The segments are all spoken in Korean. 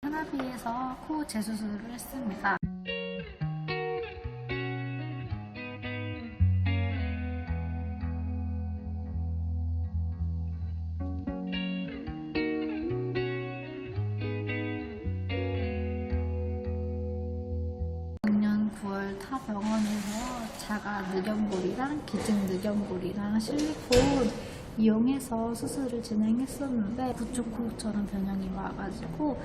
하나비에서 코 재수술을 했습니다. 작년 9월 타 병원에서 자가 늑연골이랑 기증 늑연골이랑 실리콘 이용해서 수술을 진행했었는데 구축코처럼 변형이 와가지고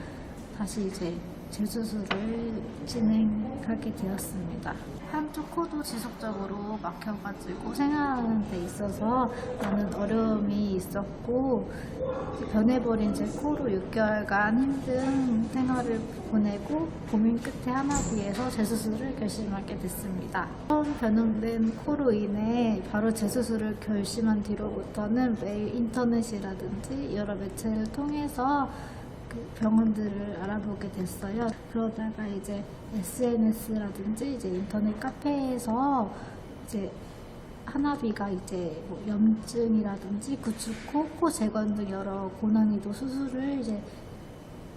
다시 이제 재수술을 진행하게 되었습니다. 한쪽 코도 지속적으로 막혀가지고 생활하는 데 있어서 많은 어려움이 있었고 변해버린 제 코로 6개월간 힘든 생활을 보내고 고민 끝에 하나비에서 재수술을 결심하게 됐습니다. 처음 변형된 코로 인해 바로 재수술을 결심한 뒤로부터는 매일 인터넷이라든지 여러 매체를 통해서 병원들을 알아보게 됐어요. 그러다가 이제 SNS라든지 이제 인터넷 카페에서 이제 하나비가 이제 뭐 염증이라든지 구축코, 코 재건 등 여러 고난이도 수술을 이제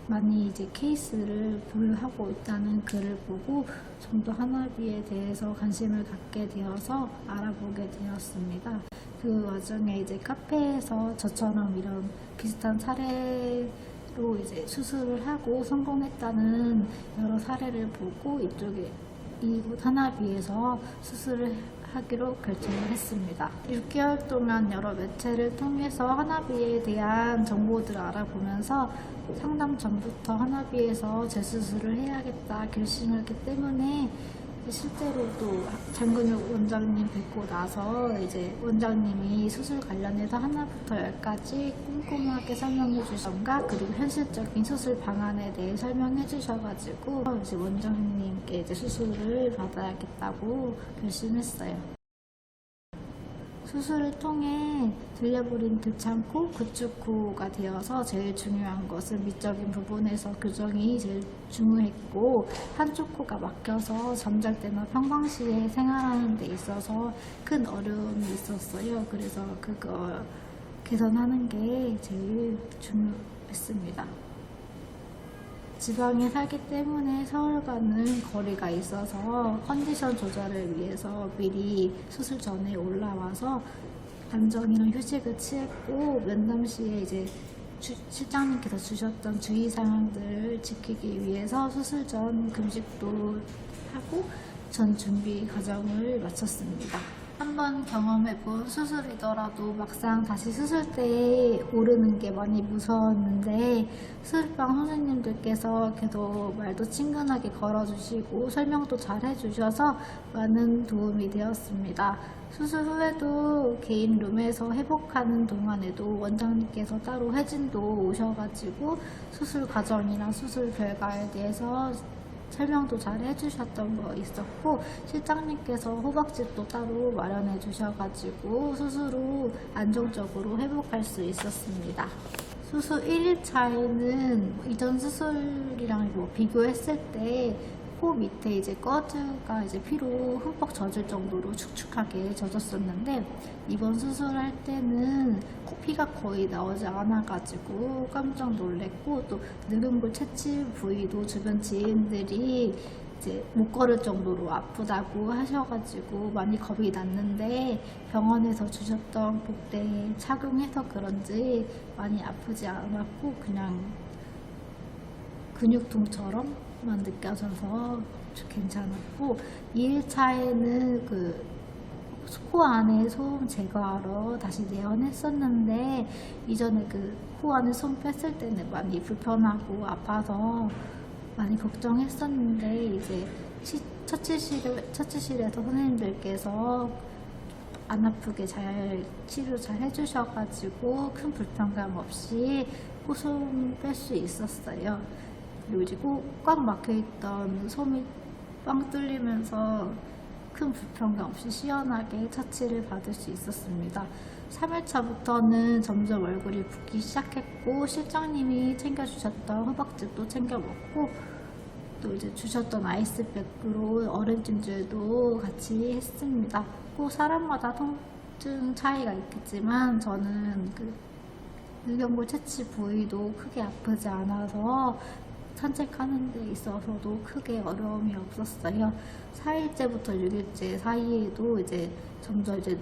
많이 이제 케이스를 보유하고 있다는 글을 보고 좀 더 하나비에 대해서 관심을 갖게 되어서 알아보게 되었습니다. 그 와중에 이제 카페에서 저처럼 이런 비슷한 사례로 이제 수술을 하고 성공했다는 여러 사례를 보고 이쪽에 이곳 하나비에서 수술을 하기로 결정을 했습니다. 6개월 동안 여러 매체를 통해서 하나비에 대한 정보들을 알아보면서 상담 전부터 하나비에서 재수술을 해야겠다 결심했기 때문에 실제로도 장근육 원장님 뵙고 나서 이제 원장님이 수술 관련해서 하나부터 열까지 꼼꼼하게 설명해 주셨던가 그리고 현실적인 수술 방안에 대해 설명해 주셔가지고 이제 원장님께 이제 수술을 받아야겠다고 결심했어요. 수술을 통해 들려버린 들창코, 구축코가 되어서 제일 중요한 것은 미적인 부분에서 교정이 제일 중요했고 한쪽 코가 막혀서 잠잘 때나 평상시에 생활하는 데 있어서 큰 어려움이 있었어요. 그래서 그거 개선하는 게 제일 중요했습니다. 지방에 살기 때문에 서울과는 거리가 있어서 컨디션 조절을 위해서 미리 수술 전에 올라와서 안정이랑 휴식을 취했고 면담 시에 이제 실장님께서 주셨던 주의사항들을 지키기 위해서 수술 전 금식도 하고 전 준비 과정을 마쳤습니다. 한번 경험해본 수술이더라도 막상 다시 수술대에 오르는 게 많이 무서웠는데 수술방 선생님들께서 계속 말도 친근하게 걸어주시고 설명도 잘 해주셔서 많은 도움이 되었습니다. 수술 후에도 개인 룸에서 회복하는 동안에도 원장님께서 따로 회진도 오셔가지고 수술 과정이나 수술 결과에 대해서 설명도 잘 해주셨던 거 있었고 실장님께서 호박집도 따로 마련해 주셔가지고 수술 후 안정적으로 회복할 수 있었습니다. 수술 1일차에는 이전 수술이랑 뭐 비교했을 때 코 밑에 이제 꺼즈가 이제 피로 흠뻑 젖을 정도로 축축하게 젖었었는데 이번 수술할 때는 피가 거의 나오지 않아가지고 깜짝 놀랬고 또 늑연골 채취 부위도 주변 지인들이 이제 못 걸을 정도로 아프다고 하셔가지고 많이 겁이 났는데 병원에서 주셨던 복대에 착용해서 그런지 많이 아프지 않았고 그냥 근육통처럼만 느껴져서 괜찮았고 2일차에는 그 코 안에 소음 제거하러 다시 내원했었는데 이전에 그 코 안에 소음 뺐을 때는 많이 불편하고 아파서 많이 걱정했었는데 이제 처치실에서 선생님들께서 안 아프게 잘 치료 잘 해주셔가지고 큰 불편감 없이 코소음 뺄 수 있었어요. 그리고 이제 꽉 막혀있던 솜이 빵 뚫리면서 큰 불편감 없이 시원하게 처치를 받을 수 있었습니다. 3일차부터는 점점 얼굴이 붓기 시작했고 실장님이 챙겨주셨던 호박즙도 챙겨 먹고 또 이제 주셨던 아이스백으로 얼음 찜질도 같이 했습니다. 꼭 사람마다 통증 차이가 있겠지만 저는 그 늑연골 채취 부위도 크게 아프지 않아서 산책하는 데 있어서도 크게 어려움이 없었어요. 4일째부터 6일째 사이에도 이제 점점 이제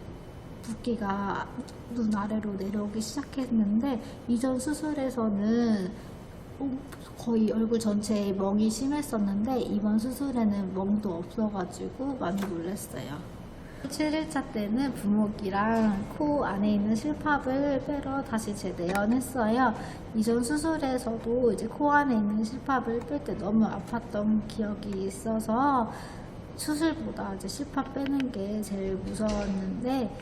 붓기가 눈 아래로 내려오기 시작했는데, 이전 수술에서는 거의 얼굴 전체에 멍이 심했었는데 이번 수술에는 멍도 없어가지고 많이 놀랐어요. 7일차 때는 부목이랑 코 안에 있는 실밥을 빼러 다시 재내연했어요. 이전 수술에서도 이제 코 안에 있는 실밥을 뺄 때 너무 아팠던 기억이 있어서 수술보다 이제 실밥 빼는 게 제일 무서웠는데,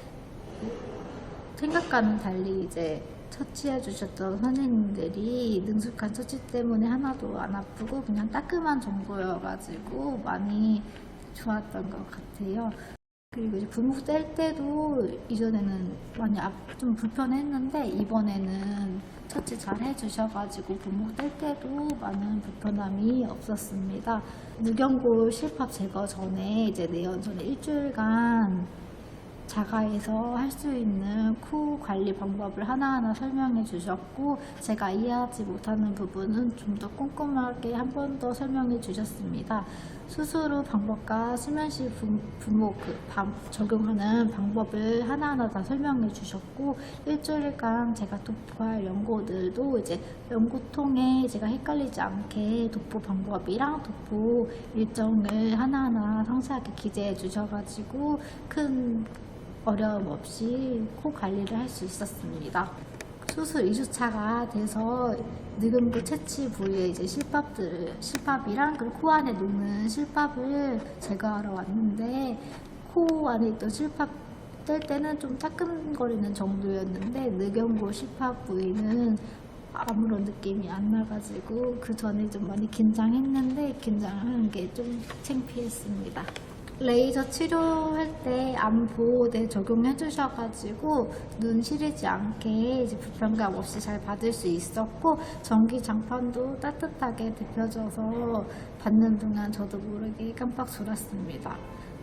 생각과는 달리 이제 처치해 주셨던 선생님들이 능숙한 처치 때문에 하나도 안 아프고 그냥 따끔한 정도여가지고 많이 좋았던 것 같아요. 그리고 이제 부목 뗄 때도 이전에는 많이 좀 불편했는데, 이번에는 처치 잘 해주셔가지고 부목 뗄 때도 많은 불편함이 없었습니다. 누경골 실밥 제거 전에 이제 내연 전에 일주일간 자가에서 할 수 있는 코 관리 방법을 하나하나 설명해 주셨고, 제가 이해하지 못하는 부분은 좀 더 꼼꼼하게 한 번 더 설명해 주셨습니다. 수술 후 방법과 수면시 부목 적용하는 방법을 하나하나 다 설명해 주셨고, 일주일간 제가 도포할 연고들도 이제 연고통에 제가 헷갈리지 않게 도포 방법이랑 도포 일정을 하나하나 상세하게 기재해 주셔가지고 큰 어려움 없이 코 관리를 할 수 있었습니다. 수술 2주차가 돼서 늑음부 채취 부위에 이제 실밥이랑 그리고 코 안에 녹는 실밥을 제거하러 왔는데, 코 안에 있던 실밥 뗄 때는 좀 따끔거리는 정도였는데 늑연골 실밥 부위는 아무런 느낌이 안 나가지고 그 전에 좀 많이 긴장했는데 긴장하는 게 좀 창피했습니다. 레이저 치료할 때 암 보호대 적용해 주셔가지고 눈 시리지 않게 이제 불편감 없이 잘 받을 수 있었고, 전기 장판도 따뜻하게 데펴져서 받는 동안 저도 모르게 깜빡 졸았습니다.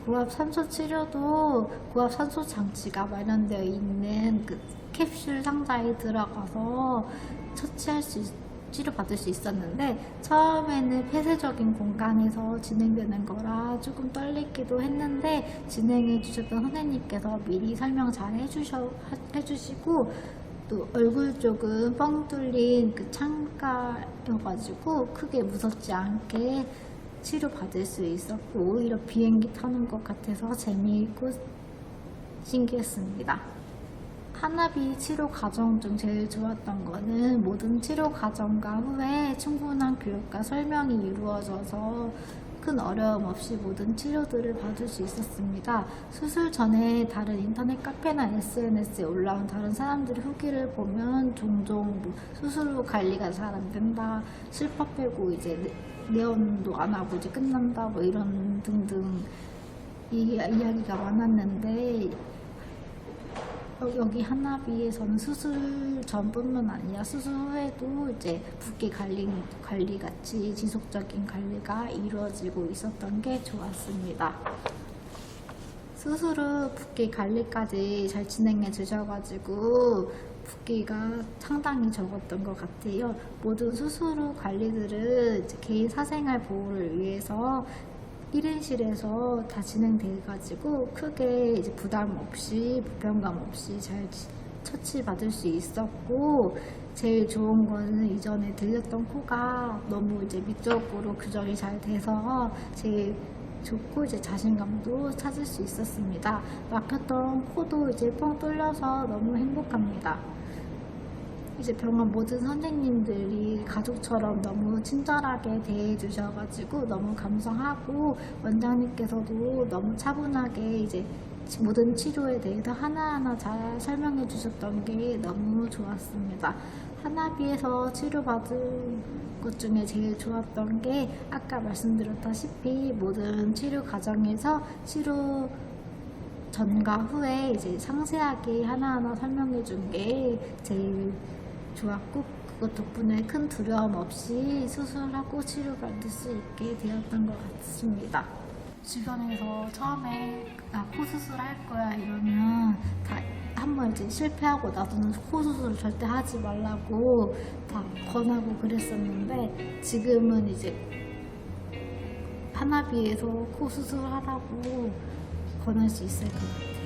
고압 산소 치료도 고압 산소 장치가 마련되어 있는 그 캡슐 상자에 들어가서 치료받을 수 있었는데, 처음에는 폐쇄적인 공간에서 진행되는 거라 조금 떨리기도 했는데, 진행해 주셨던 선생님께서 미리 설명 잘 해주시고, 또 얼굴 쪽은 뻥 뚫린 그 창가여가지고 크게 무섭지 않게 치료받을 수 있었고, 오히려 비행기 타는 것 같아서 재미있고 신기했습니다. 하나비 치료 과정 중 제일 좋았던 거는 모든 치료 과정과 후에 충분한 교육과 설명이 이루어져서 큰 어려움 없이 모든 치료들을 받을 수 있었습니다. 수술 전에 다른 인터넷 카페나 SNS에 올라온 다른 사람들의 후기를 보면 종종 뭐 수술 후 관리가 잘 안 된다, 실밥 빼고 이제 내원도 안 하고 이제 끝난다, 뭐 이런 등등 이야기가 많았는데, 여기 하나비에서는 수술 전뿐만 아니라 수술 후에도 이제 붓기 관리 같이 지속적인 관리가 이루어지고 있었던 게 좋았습니다. 수술 후 붓기 관리까지 잘 진행해 주셔가지고 붓기가 상당히 적었던 것 같아요. 모든 수술 후 관리들은 개인 사생활 보호를 위해서 1인실에서 다 진행돼가지고 크게 이제 부담 없이 불편감 없이 잘 처치받을 수 있었고, 제일 좋은 거는 이전에 들렸던 코가 너무 이제 밑쪽으로 교정이 잘 돼서 제일 좋고 이제 자신감도 찾을 수 있었습니다. 막혔던 코도 이제 뻥 뚫려서 너무 행복합니다. 이제 병원 모든 선생님들이 가족처럼 너무 친절하게 대해주셔가지고 너무 감사하고, 원장님께서도 너무 차분하게 이제 모든 치료에 대해서 하나하나 잘 설명해 주셨던 게 너무 좋았습니다. 하나비에서 치료받은 것 중에 제일 좋았던 게 아까 말씀드렸다시피 모든 치료 과정에서 치료 전과 후에 이제 상세하게 하나하나 설명해 준 게 제일 좋았고, 그것 덕분에 큰 두려움 없이 수술하고 치료받을 수 있게 되었던 것 같습니다. 주변에서 처음에 나 코 수술할 거야 이러면 다 한번 이제 실패하고 나서는 코 수술을 절대 하지 말라고 다 권하고 그랬었는데 지금은 이제 하나비에서 코 수술하라고 권할 수 있을 것 같아요.